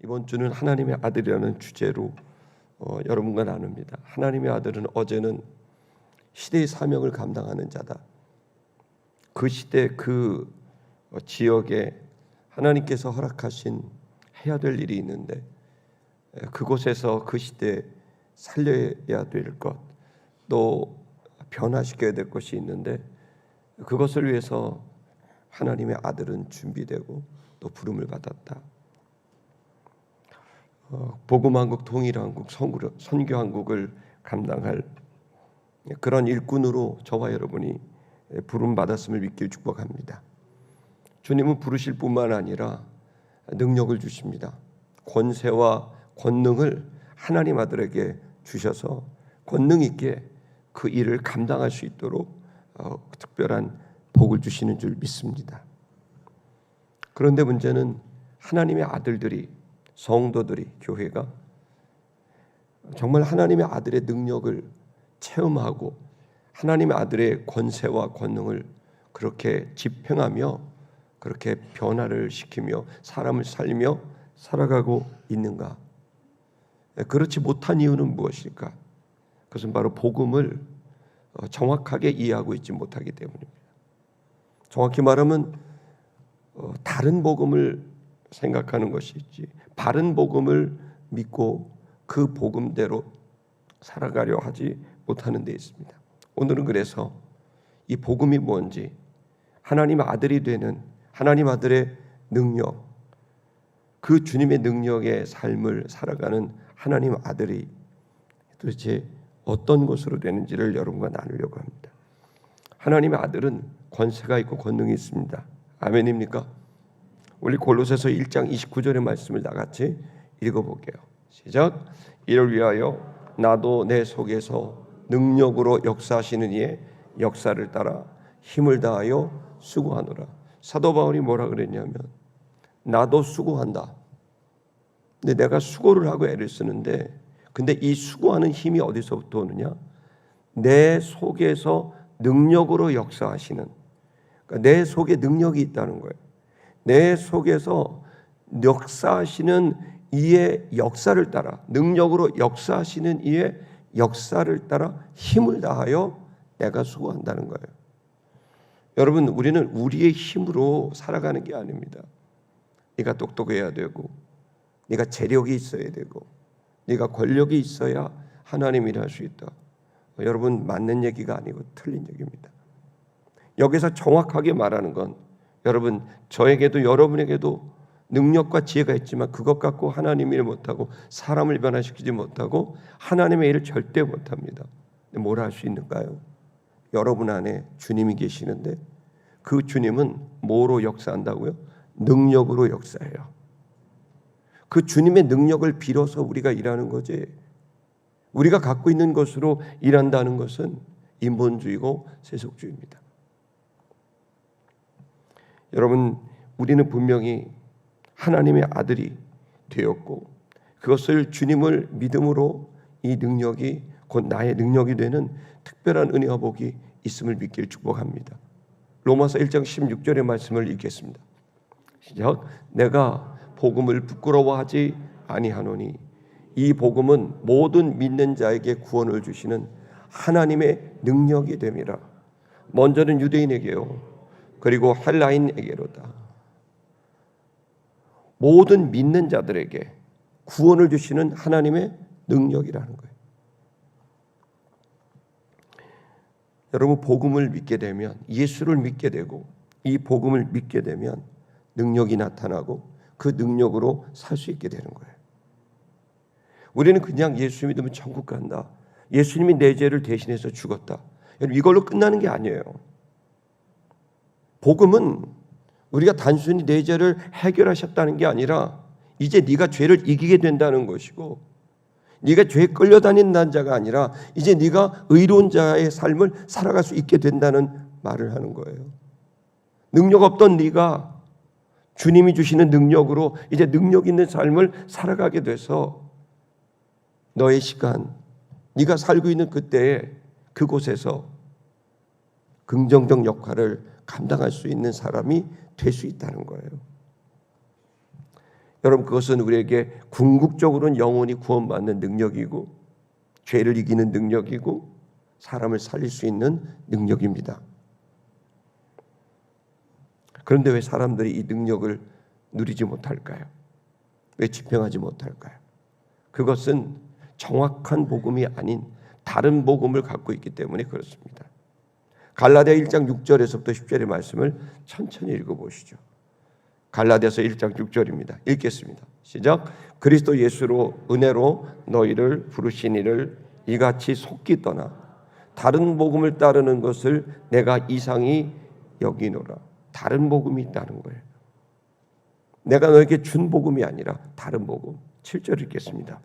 이번 주는 하나님의 아들이라는 주제로 여러분과 나눕니다. 하나님의 아들은 어제는 시대의 사명을 감당하는 자다. 그 시대 그 지역에 하나님께서 허락하신 해야 될 일이 있는데 그곳에서 그 시대에 살려야 될 것, 또 변화시켜야 될 것이 있는데 그것을 위해서 하나님의 아들은 준비되고 또 부름을 받았다. 복음왕국, 통일왕국, 선교왕국을 감당할 그런 일꾼으로 저와 여러분이 부름 받았음을 믿길 축복합니다. 주님은 부르실 뿐만 아니라 능력을 주십니다. 권세와 권능을 하나님 아들에게 주셔서 권능 있게 그 일을 감당할 수 있도록 특별한 복을 주시는 줄 믿습니다. 그런데 문제는 하나님의 아들들이, 성도들이, 교회가 정말 하나님의 아들의 능력을 체험하고 하나님의 아들의 권세와 권능을 그렇게 집행하며 그렇게 변화를 시키며 사람을 살리며 살아가고 있는가? 그렇지 못한 이유는 무엇일까? 그것은 바로 복음을 정확하게 이해하고 있지 못하기 때문입니다. 정확히 말하면 다른 복음을 생각하는 것이지 바른 복음을 믿고 그 복음대로 살아가려 하지 못하는 데 있습니다. 오늘은 그래서 이 복음이 뭔지, 하나님의 아들이 되는 하나님 아들의 능력, 그 주님의 능력의 삶을 살아가는 하나님 아들이 도대체 어떤 것으로 되는지를 여러분과 나누려고 합니다. 하나님의 아들은 권세가 있고 권능이 있습니다. 아멘입니까? 우리 골로새서 1장 29절의 말씀을 다 같이 읽어볼게요. 시작. 이를 위하여 나도 내 속에서 능력으로 역사하시는 이의 역사를 따라 힘을 다하여 수고하노라. 사도 바울이 뭐라 그랬냐면 나도 수고한다. 근데 내가 수고를 하고 애를 쓰는데 근데 이 수고하는 힘이 어디서부터 오느냐? 내 속에서 능력으로 역사하시는, 그러니까 내 속에 능력이 있다는 거예요. 내 속에서 역사하시는 이의 역사를 따라, 능력으로 역사하시는 이의 역사를 따라 힘을 다하여 내가 수고한다는 거예요. 여러분, 우리는 우리의 힘으로 살아가는 게 아닙니다. 네가 똑똑해야 되고, 네가 재력이 있어야 되고, 네가 권력이 있어야 하나님 일할 수 있다. 여러분, 맞는 얘기가 아니고 틀린 얘기입니다. 여기서 정확하게 말하는 건 여러분, 저에게도 여러분에게도 능력과 지혜가 있지만 그것 갖고 하나님 일 못하고 사람을 변화시키지 못하고 하나님의 일을 절대 못합니다. 뭘 할 수 있는가요? 여러분 안에 주님이 계시는데 그 주님은 뭐로 역사한다고요? 능력으로 역사해요. 그 주님의 능력을 빌어서 우리가 일하는 거지, 우리가 갖고 있는 것으로 일한다는 것은 인본주의고 세속주의입니다. 여러분, 우리는 분명히 하나님의 아들이 되었고 그것을 주님을 믿음으로 이 능력이 곧 나의 능력이 되는 특별한 은혜와 복이 있음을 믿기를 축복합니다. 로마서 1장 16절의 말씀을 읽겠습니다. 시작. 내가 복음을 부끄러워하지 아니하노니 이 복음은 모든 믿는 자에게 구원을 주시는 하나님의 능력이 됨이라. 먼저는 유대인에게요, 그리고 헬라인에게로다. 모든 믿는 자들에게 구원을 주시는 하나님의 능력이라는 거예요. 여러분, 복음을 믿게 되면, 예수를 믿게 되고 이 복음을 믿게 되면 능력이 나타나고 그 능력으로 살 수 있게 되는 거예요. 우리는 그냥 예수 믿으면 천국 간다, 예수님이 내 죄를 대신해서 죽었다, 이걸로 끝나는 게 아니에요. 복음은 우리가 단순히 내 죄를 해결하셨다는 게 아니라 이제 네가 죄를 이기게 된다는 것이고, 네가 죄에 끌려다닌다는 자가 아니라 이제 네가 의로운 자의 삶을 살아갈 수 있게 된다는 말을 하는 거예요. 능력 없던 네가 주님이 주시는 능력으로 이제 능력 있는 삶을 살아가게 돼서 너의 시간, 네가 살고 있는 그때에 그곳에서 긍정적 역할을 감당할 수 있는 사람이 될 수 있다는 거예요. 여러분, 그것은 우리에게 궁극적으로는 영혼이 구원받는 능력이고 죄를 이기는 능력이고 사람을 살릴 수 있는 능력입니다. 그런데 왜 사람들이 이 능력을 누리지 못할까요? 왜 집행하지 못할까요? 그것은 정확한 복음이 아닌 다른 복음을 갖고 있기 때문에 그렇습니다. 갈라디아 1장 6절에서부터 10절의 말씀을 천천히 읽어보시죠. 갈라디아서 1장 6절입니다. 읽겠습니다. 시작. 그리스도 예수로 은혜로 너희를 부르신 이를 이같이 속기 떠나 다른 복음을 따르는 것을 내가 이상히 여기노라. 다른 복음이 있다는 거예요. 내가 너에게 준 복음이 아니라 다른 복음. 7절 읽겠습니다.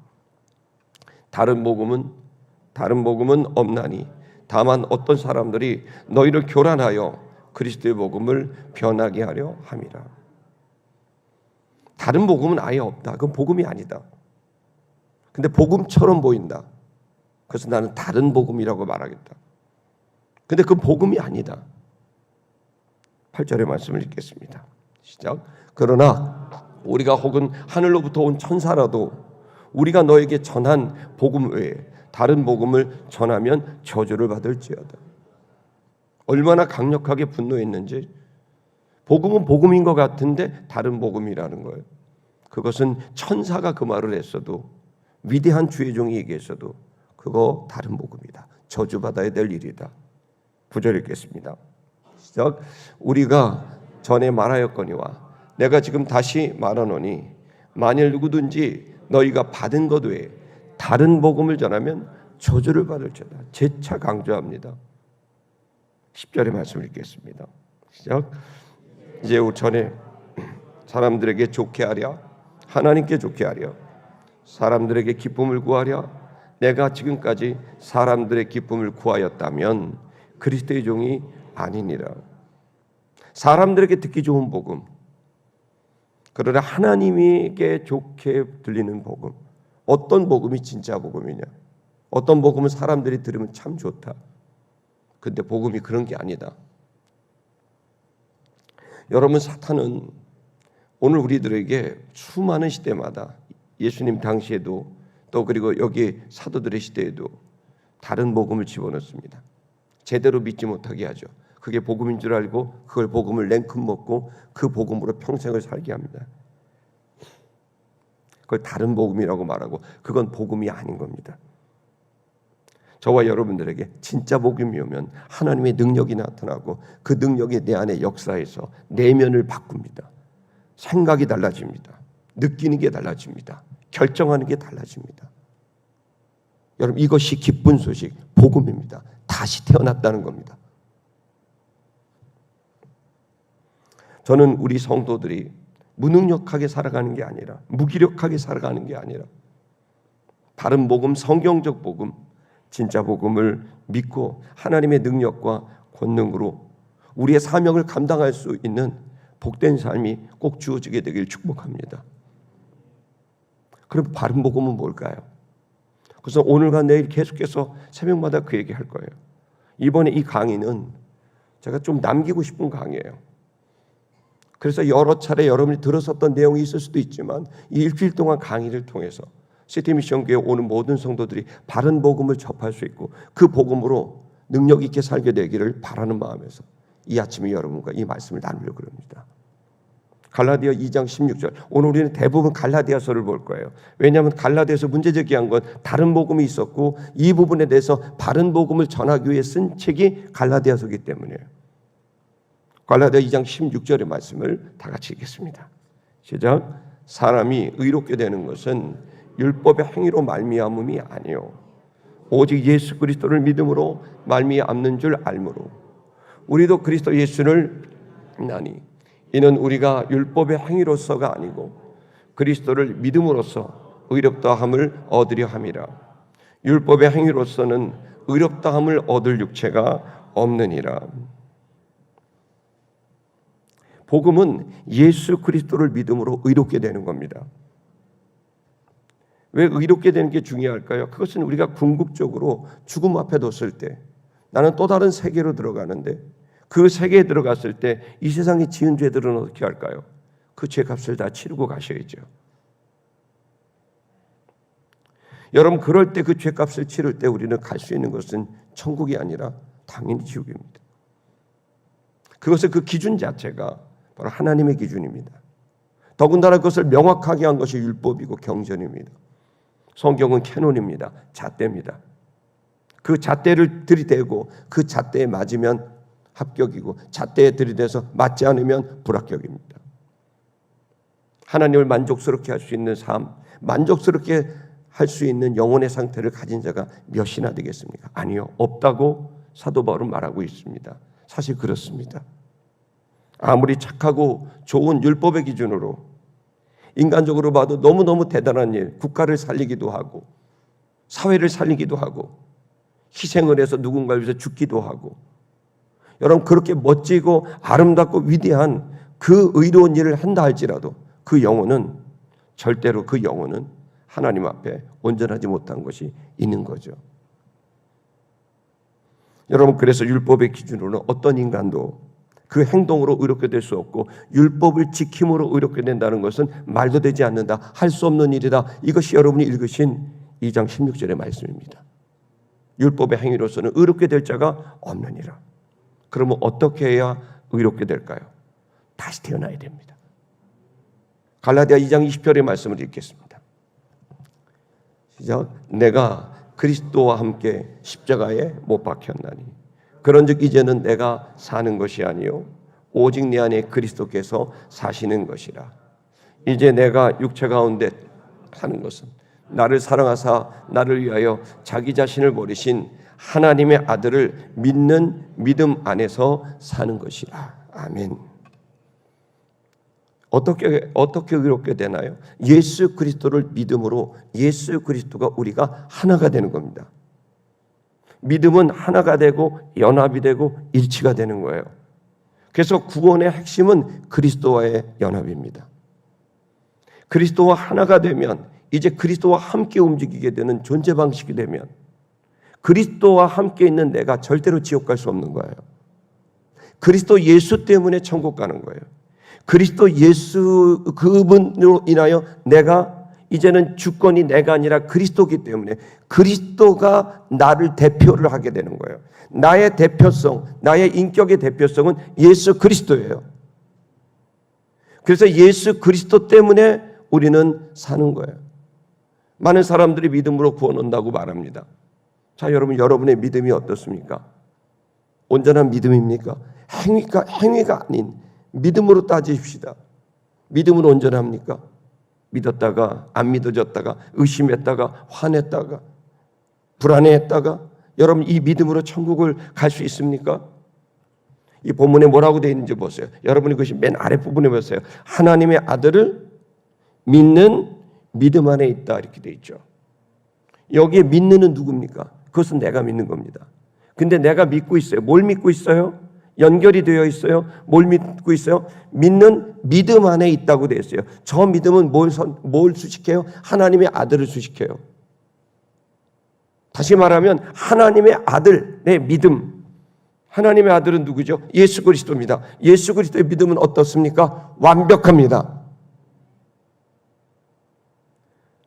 다른 복음은 없나니 다만 어떤 사람들이 너희를 교란하여 그리스도의 복음을 변하게 하려 함이라. 다른 복음은 아예 없다. 그건 복음이 아니다. 근데 복음처럼 보인다. 그래서 나는 다른 복음이라고 말하겠다. 근데 그건 복음이 아니다. 8절의 말씀을 읽겠습니다. 시작. 그러나 우리가 혹은 하늘로부터 온 천사라도 우리가 너에게 전한 복음 외에 다른 복음을 전하면 저주를 받을지어다. 얼마나 강력하게 분노했는지. 복음은 복음인 것 같은데 다른 복음이라는 거예요. 그것은 천사가 그 말을 했어도 위대한 주의 종이 얘기했어도 그거 다른 복음이다. 저주받아야 될 일이다. 9절 읽겠습니다. 시작. 우리가 전에 말하였거니와 내가 지금 다시 말하노니 만일 누구든지 너희가 받은 것 외에 다른 복음을 전하면 저주를 받을지어다. 재차 강조합니다. 10절의 말씀을 읽겠습니다. 시작. 이제 전에 사람들에게 좋게 하랴 하나님께 좋게 하랴 사람들에게 기쁨을 구하랴 내가 지금까지 사람들의 기쁨을 구하였다면 그리스도의 종이 아니니라. 사람들에게 듣기 좋은 복음, 그러나 하나님에게 좋게 들리는 복음. 어떤 복음이 진짜 복음이냐? 어떤 복음은 사람들이 들으면 참 좋다. 근데 복음이 그런 게 아니다. 여러분, 사탄은 오늘 우리들에게 수많은 시대마다 예수님 당시에도 또 그리고 여기 사도들의 시대에도 다른 복음을 집어넣습니다. 제대로 믿지 못하게 하죠. 그게 복음인 줄 알고 그걸 복음을 냉큼 먹고 그 복음으로 평생을 살게 합니다. 그걸 다른 복음이라고 말하고 그건 복음이 아닌 겁니다. 저와 여러분들에게 진짜 복음이 오면 하나님의 능력이 나타나고 그 능력이 내 안에 역사해서 내면을 바꿉니다. 생각이 달라집니다. 느끼는 게 달라집니다. 결정하는 게 달라집니다. 여러분, 이것이 기쁜 소식, 복음입니다. 다시 태어났다는 겁니다. 저는 우리 성도들이 무능력하게 살아가는 게 아니라 무기력하게 살아가는 게 아니라 바른 복음, 성경적 복음, 진짜 복음을 믿고 하나님의 능력과 권능으로 우리의 사명을 감당할 수 있는 복된 삶이 꼭 주어지게 되길 축복합니다. 그럼 바른 복음은 뭘까요? 그래서 오늘과 내일 계속해서 새벽마다 그 얘기할 거예요. 이번에 이 강의는 제가 좀 남기고 싶은 강의예요. 그래서 여러 차례 여러분이 들었었던 내용이 있을 수도 있지만 이 일주일 동안 강의를 통해서 시티미션교회에 오는 모든 성도들이 바른 복음을 접할 수 있고 그 복음으로 능력 있게 살게 되기를 바라는 마음에서 이 아침에 여러분과 이 말씀을 나누려고 합니다. 갈라디아 2장 16절. 오늘 우리는 대부분 갈라디아서를 볼 거예요. 왜냐하면 갈라디아서 문제제기한 건 다른 복음이 있었고 이 부분에 대해서 바른 복음을 전하기 위해 쓴 책이 갈라디아서이기 때문이에요. 갈라디아 2장 16절의 말씀을 다 같이 읽겠습니다. 시작. 사람이 의롭게 되는 것은 율법의 행위로 말미암음이 아니요 오직 예수 그리스도를 믿음으로 말미암는 줄 알므로 우리도 그리스도 예수를 나니 이는 우리가 율법의 행위로서가 아니고 그리스도를 믿음으로써 의롭다함을 얻으려 함이라. 율법의 행위로서는 의롭다함을 얻을 육체가 없느니라. 복음은 예수 그리스도를 믿음으로 의롭게 되는 겁니다. 왜 의롭게 되는 게 중요할까요? 그것은 우리가 궁극적으로 죽음 앞에 뒀을 때 나는 또 다른 세계로 들어가는데 그 세계에 들어갔을 때 이 세상에 지은 죄들은 어떻게 할까요? 그 죄값을 다 치르고 가셔야죠. 여러분, 그럴 때 그 죄값을 치를 때 우리는 갈 수 있는 것은 천국이 아니라 당연히 지옥입니다. 그것은 그 기준 자체가 바로 하나님의 기준입니다. 더군다나 그것을 명확하게 한 것이 율법이고 경전입니다. 성경은 캐논입니다. 잣대입니다. 그 잣대를 들이대고 그 잣대에 맞으면 합격이고 잣대에 들이대서 맞지 않으면 불합격입니다. 하나님을 만족스럽게 할 수 있는 삶, 만족스럽게 할 수 있는 영혼의 상태를 가진 자가 몇이나 되겠습니까? 아니요, 없다고 사도 바울은 말하고 있습니다. 사실 그렇습니다. 아무리 착하고 좋은 율법의 기준으로 인간적으로 봐도 너무너무 대단한 일, 국가를 살리기도 하고 사회를 살리기도 하고 희생을 해서 누군가를 위해서 죽기도 하고, 여러분, 그렇게 멋지고 아름답고 위대한 그 의로운 일을 한다 할지라도 그 영혼은 절대로 그 영혼은 하나님 앞에 온전하지 못한 것이 있는 거죠. 여러분, 그래서 율법의 기준으로는 어떤 인간도 그 행동으로 의롭게 될 수 없고 율법을 지킴으로 의롭게 된다는 것은 말도 되지 않는다, 할 수 없는 일이다. 이것이 여러분이 읽으신 2장 16절의 말씀입니다. 율법의 행위로서는 의롭게 될 자가 없느니라. 그러면 어떻게 해야 의롭게 될까요? 다시 태어나야 됩니다. 갈라디아 2장 20절의 말씀을 읽겠습니다. 시작. 내가 그리스도와 함께 십자가에 못 박혔나니 그런즉 이제는 내가 사는 것이 아니요 오직 내 안에 그리스도께서 사시는 것이라. 이제 내가 육체 가운데 사는 것은 나를 사랑하사 나를 위하여 자기 자신을 버리신 하나님의 아들을 믿는 믿음 안에서 사는 것이라. 아멘. 어떻게 의롭게 되나요? 예수 그리스도를 믿음으로 예수 그리스도가 우리가 하나가 되는 겁니다. 믿음은 하나가 되고 연합이 되고 일치가 되는 거예요. 그래서 구원의 핵심은 그리스도와의 연합입니다. 그리스도와 하나가 되면 이제 그리스도와 함께 움직이게 되는 존재 방식이 되면 그리스도와 함께 있는 내가 절대로 지옥 갈 수 없는 거예요. 그리스도 예수 때문에 천국 가는 거예요. 그리스도 예수 그분으로 인하여 내가 이제는 주권이 내가 아니라 그리스도이기 때문에 그리스도가 나를 대표를 하게 되는 거예요. 나의 대표성, 나의 인격의 대표성은 예수 그리스도예요. 그래서 예수 그리스도 때문에 우리는 사는 거예요. 많은 사람들이 믿음으로 구원 온다고 말합니다. 자, 여러분, 여러분의 믿음이 어떻습니까? 온전한 믿음입니까? 행위가 아닌 믿음으로 따지십시다. 믿음은 온전합니까? 믿었다가 안 믿어졌다가 의심했다가 화냈다가 불안해했다가 여러분, 이 믿음으로 천국을 갈 수 있습니까? 이 본문에 뭐라고 되어 있는지 보세요. 여러분이 그것이 맨 아랫부분에 보세요. 하나님의 아들을 믿는 믿음 안에 있다, 이렇게 되어 있죠. 여기에 믿는은 누굽니까? 그것은 내가 믿는 겁니다. 근데 내가 믿고 있어요. 뭘 믿고 있어요? 연결이 되어 있어요. 뭘 믿고 있어요? 믿는 믿음 안에 있다고 되어 있어요. 저 믿음은 뭘 수식해요? 하나님의 아들을 수식해요. 다시 말하면 하나님의 아들의 믿음. 하나님의 아들은 누구죠? 예수 그리스도입니다. 예수 그리스도의 믿음은 어떻습니까? 완벽합니다.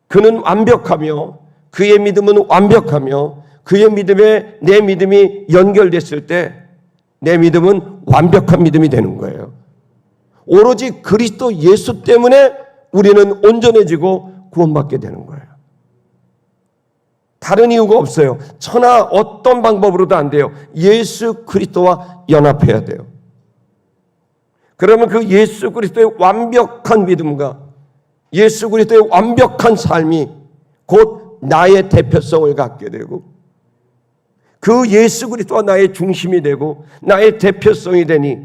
그는 완벽하며 그의 믿음은 완벽하며 그의 믿음에 내 믿음이 연결됐을 때 내 믿음은 완벽한 믿음이 되는 거예요. 오로지 그리스도 예수 때문에 우리는 온전해지고 구원받게 되는 거예요. 다른 이유가 없어요. 천하 어떤 방법으로도 안 돼요. 예수 그리스도와 연합해야 돼요. 그러면 그 예수 그리스도의 완벽한 믿음과 예수 그리스도의 완벽한 삶이 곧 나의 대표성을 갖게 되고 그 예수 그리스도가 나의 중심이 되고 나의 대표성이 되니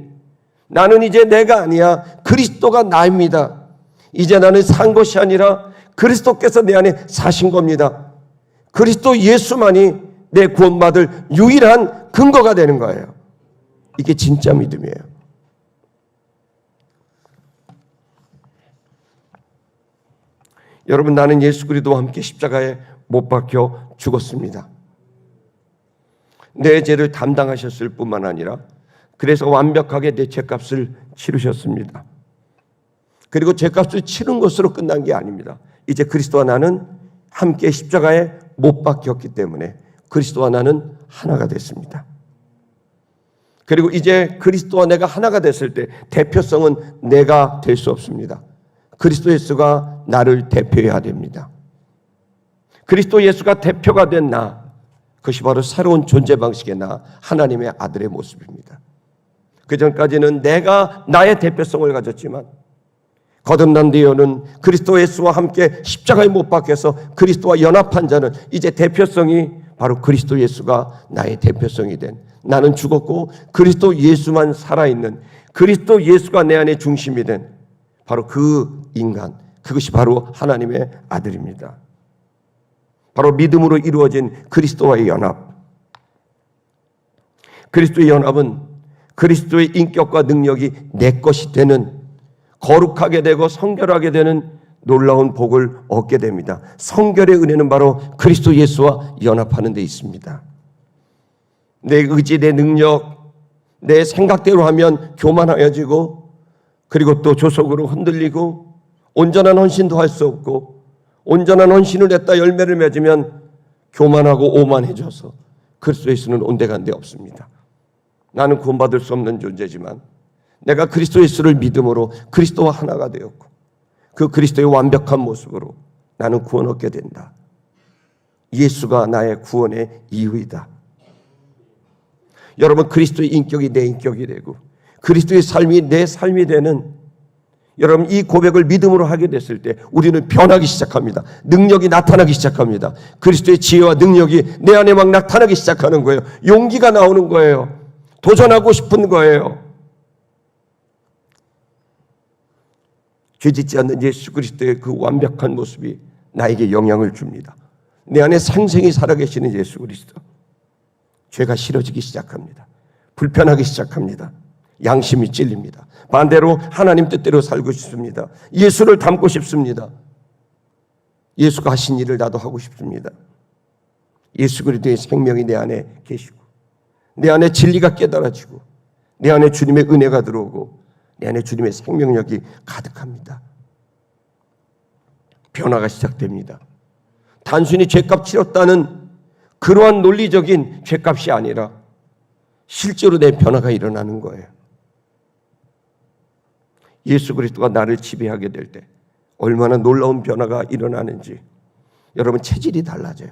나는 이제 내가 아니야. 그리스도가 나입니다. 이제 나는 산 것이 아니라 그리스도께서 내 안에 사신 겁니다. 그리스도 예수만이 내 구원받을 유일한 근거가 되는 거예요. 이게 진짜 믿음이에요. 여러분, 나는 예수 그리스도와 함께 십자가에 못 박혀 죽었습니다. 내 죄를 담당하셨을 뿐만 아니라 그래서 완벽하게 내 죄값을 치르셨습니다. 그리고 죄값을 치른 것으로 끝난 게 아닙니다. 이제 그리스도와 나는 함께 십자가에 못 박혔기 때문에 그리스도와 나는 하나가 됐습니다. 그리고 이제 그리스도와 내가 하나가 됐을 때 대표성은 내가 될 수 없습니다. 그리스도 예수가 나를 대표해야 됩니다. 그리스도 예수가 대표가 된 나, 그것이 바로 새로운 존재 방식의 나, 하나님의 아들의 모습입니다. 그전까지는 내가 나의 대표성을 가졌지만 거듭난 뒤에는 그리스도 예수와 함께 십자가에 못 박혀서 그리스도와 연합한 자는 이제 대표성이 바로 그리스도 예수가 나의 대표성이 된, 나는 죽었고 그리스도 예수만 살아있는, 그리스도 예수가 내 안에 중심이 된 바로 그 인간, 그것이 바로 하나님의 아들입니다. 바로 믿음으로 이루어진 그리스도와의 연합. 그리스도의 연합은 그리스도의 인격과 능력이 내 것이 되는, 거룩하게 되고 성결하게 되는 놀라운 복을 얻게 됩니다. 성결의 은혜는 바로 그리스도 예수와 연합하는 데 있습니다. 내 의지, 내 능력, 내 생각대로 하면 교만하여지고, 그리고 또 조속으로 흔들리고, 온전한 헌신도 할 수 없고, 온전한 헌신을 했다 열매를 맺으면 교만하고 오만해져서 그리스도 예수는 온데간데 없습니다. 나는 구원받을 수 없는 존재지만 내가 그리스도 예수를 믿음으로 그리스도와 하나가 되었고 그 그리스도의 완벽한 모습으로 나는 구원 얻게 된다. 예수가 나의 구원의 이유이다. 여러분, 그리스도의 인격이 내 인격이 되고 그리스도의 삶이 내 삶이 되는, 여러분, 이 고백을 믿음으로 하게 됐을 때 우리는 변하기 시작합니다. 능력이 나타나기 시작합니다. 그리스도의 지혜와 능력이 내 안에 막 나타나기 시작하는 거예요. 용기가 나오는 거예요. 도전하고 싶은 거예요. 죄짓지 않는 예수 그리스도의 그 완벽한 모습이 나에게 영향을 줍니다. 내 안에 생생히 살아계시는 예수 그리스도. 죄가 싫어지기 시작합니다. 불편하기 시작합니다. 양심이 찔립니다. 반대로 하나님 뜻대로 살고 싶습니다. 예수를 닮고 싶습니다. 예수가 하신 일을 나도 하고 싶습니다. 예수 그리스도의 생명이 내 안에 계시고 내 안에 진리가 깨달아지고 내 안에 주님의 은혜가 들어오고 내 안에 주님의 생명력이 가득합니다. 변화가 시작됩니다. 단순히 죄값 치렀다는 그러한 논리적인 죄값이 아니라 실제로 내 변화가 일어나는 거예요. 예수 그리스도가 나를 지배하게 될 때 얼마나 놀라운 변화가 일어나는지, 여러분, 체질이 달라져요.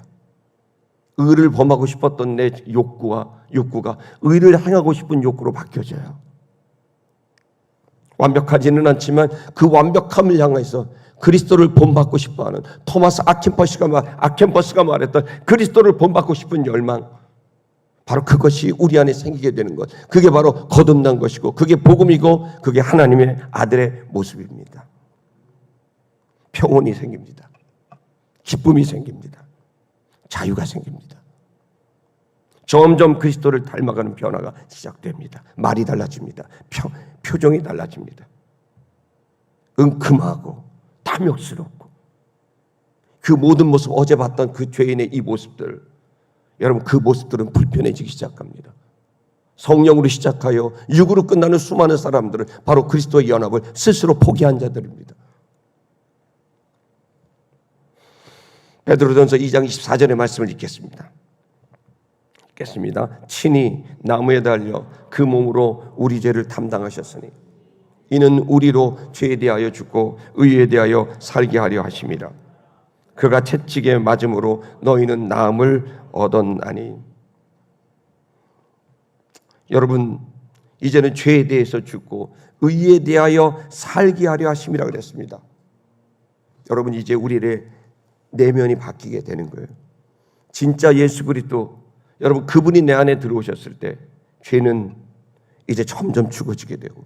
의를 범하고 싶었던 내 욕구가 의를 행하고 싶은 욕구로 바뀌어져요. 완벽하지는 않지만 그 완벽함을 향해서 그리스도를 본받고 싶어하는, 토마스 아켄버스가 말했던 그리스도를 본받고 싶은 열망, 바로 그것이 우리 안에 생기게 되는 것, 그게 바로 거듭난 것이고 그게 복음이고 그게 하나님의 아들의 모습입니다. 평온이 생깁니다. 기쁨이 생깁니다. 자유가 생깁니다. 점점 그리스도를 닮아가는 변화가 시작됩니다. 말이 달라집니다. 표정이 달라집니다. 은큼하고 탐욕스럽고 그 모든 모습, 어제 봤던 그 죄인의 이 모습들, 여러분, 그 모습들은 불편해지기 시작합니다. 성령으로 시작하여 육으로 끝나는 수많은 사람들은 바로 그리스도의 연합을 스스로 포기한 자들입니다. 베드로전서 2장 24절의 말씀을 읽겠습니다. 친히 나무에 달려 그 몸으로 우리 죄를 담당하셨으니 이는 우리로 죄에 대하여 죽고 의에 대하여 살게 하려 하심이라. 그가 채찍에 맞음으로 너희는 나음을 얻었나니. 여러분, 이제는 죄에 대해서 죽고 의에 대하여 살게 하려 하심이라 그랬습니다. 여러분, 이제 우리의 내면이 바뀌게 되는 거예요. 진짜 예수 그리스도, 여러분, 그분이 내 안에 들어오셨을 때 죄는 이제 점점 죽어지게 되고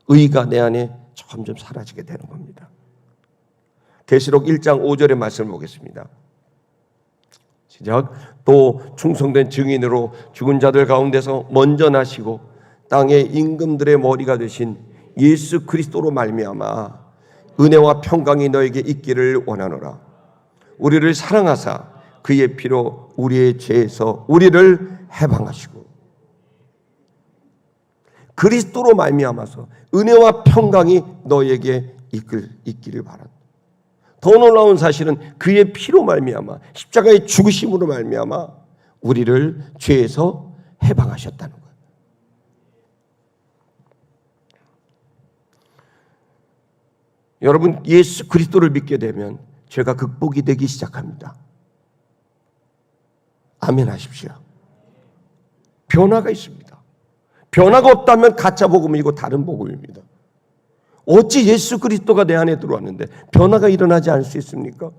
의가 내 안에 점점 사라지게 되는 겁니다. 계시록 1장 5절의 말씀을 보겠습니다. 시작. 또 충성된 증인으로 죽은 자들 가운데서 먼저 나시고 땅의 임금들의 머리가 되신 예수 그리스도로 말미암아 은혜와 평강이 너에게 있기를 원하노라. 우리를 사랑하사 그의 피로 우리의 죄에서 우리를 해방하시고, 그리스도로 말미암아서 은혜와 평강이 너에게 있기를 바란다. 더 놀라운 사실은 그의 피로 말미암아 십자가의 죽으심으로 말미암아 우리를 죄에서 해방하셨다는 거예요. 여러분, 예수 그리스도를 믿게 되면 죄가 극복이 되기 시작합니다. 아멘 하십시오. 변화가 있습니다. 변화가 없다면 가짜 복음이고 다른 복음입니다. 어찌 예수 그리스도가 내 안에 들어왔는데 변화가 일어나지 않을 수 있습니까?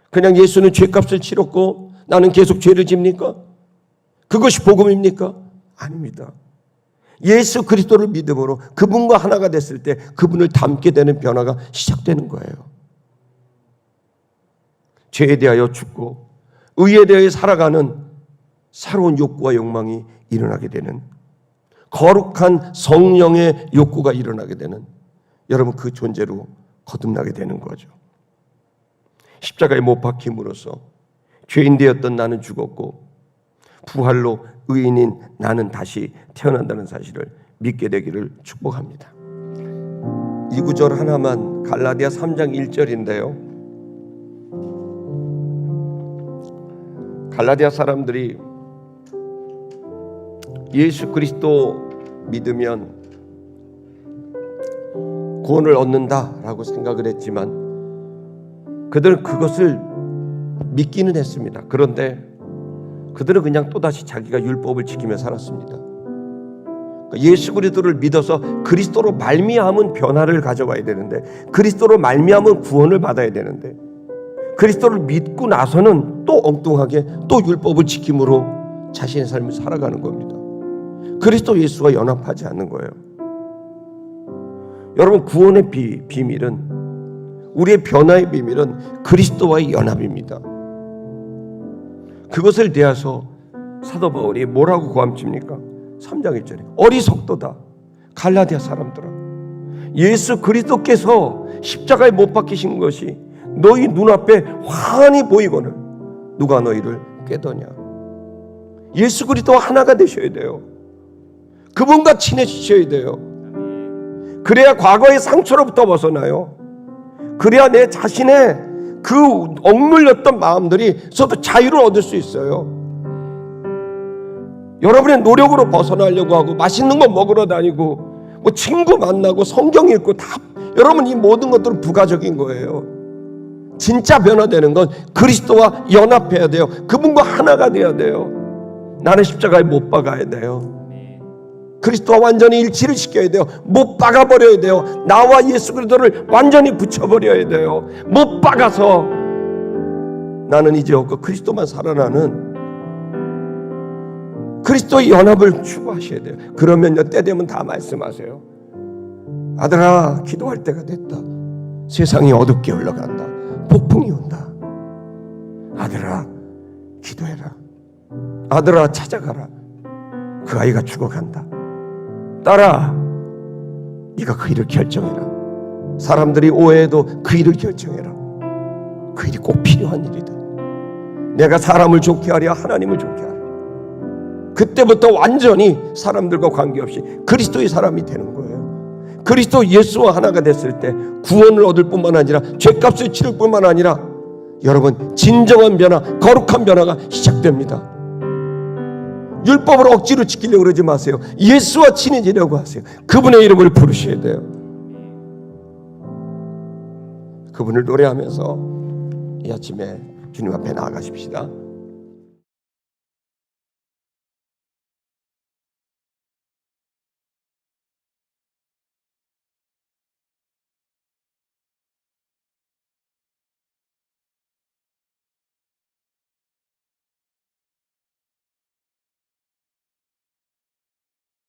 그냥 예수는 죄값을 치렀고 나는 계속 죄를 집니까? 그것이 복음입니까? 아닙니다. 예수 그리스도를 믿음으로 그분과 하나가 됐을 때 그분을 닮게 되는 변화가 시작되는 거예요. 죄에 대하여 죽고 의에 대하여 살아가는 새로운 욕구와 욕망이 일어나게 되는, 거룩한 성령의 욕구가 일어나게 되는, 여러분 그 존재로 거듭나게 되는 거죠. 십자가에 못 박힘으로써 죄인 되었던 나는 죽었고 부활로 의인인 나는 다시 태어난다는 사실을 믿게 되기를 축복합니다. 이 구절 하나만, 갈라디아 3장 1절인데요. 갈라디아 사람들이 예수 그리스도 믿으면 구원을 얻는다라고 생각을 했지만 그들은 그것을 믿기는 했습니다. 그런데 그들은 그냥 또다시 자기가 율법을 지키며 살았습니다. 예수 그리스도를 믿어서 그리스도로 말미암은 변화를 가져와야 되는데, 그리스도로 말미암은 구원을 받아야 되는데, 그리스도를 믿고 나서는 또 엉뚱하게 또 율법을 지킴으로 자신의 삶을 살아가는 겁니다. 그리스도 예수와 연합하지 않는 거예요. 여러분, 구원의 비밀은, 우리의 변화의 비밀은 그리스도와의 연합입니다. 그것을 대해서 사도 바울이 뭐라고 고함칩니까? 3장 1절에 어리석도다 갈라디아 사람들아, 예수 그리스도께서 십자가에 못 박히신 것이 너희 눈앞에 환히 보이거늘 누가 너희를 꾀더냐. 예수 그리스도와 하나가 되셔야 돼요. 그분과 친해지셔야 돼요. 그래야 과거의 상처로부터 벗어나요. 그래야 내 자신의 그 억눌렸던 마음들이 서도 자유를 얻을 수 있어요. 여러분의 노력으로 벗어나려고 하고 맛있는 거 먹으러 다니고 뭐 친구 만나고 성경 읽고 다, 여러분 이 모든 것들은 부가적인 거예요. 진짜 변화되는 건 그리스도와 연합해야 돼요. 그분과 하나가 돼야 돼요. 나는 십자가에 못 박아야 돼요. 그리스도와 완전히 일치를 시켜야 돼요. 못 박아버려야 돼요. 나와 예수 그리스도를 완전히 붙여버려야 돼요. 못 박아서 나는 이제 없고 그리스도만 살아나는 그리스도의 연합을 추구하셔야 돼요. 그러면요, 때 되면 다 말씀하세요. 아들아, 기도할 때가 됐다. 세상이 어둡게 흘러간다. 폭풍이 온다. 아들아, 기도해라. 아들아, 찾아가라. 그 아이가 죽어간다. 딸아, 네가 그 일을 결정해라. 사람들이 오해해도 그 일을 결정해라. 그 일이 꼭 필요한 일이다. 내가 사람을 좋게 하랴 하나님을 좋게 하랴. 그때부터 완전히 사람들과 관계없이 그리스도의 사람이 되는 거예요. 그리스도 예수와 하나가 됐을 때 구원을 얻을 뿐만 아니라 죄값을 치를 뿐만 아니라 여러분 진정한 변화, 거룩한 변화가 시작됩니다. 율법을 억지로 지키려고 그러지 마세요. 예수와 친해지려고 하세요. 그분의 이름을 부르셔야 돼요. 그분을 노래하면서 이 아침에 주님 앞에 나아가십시다.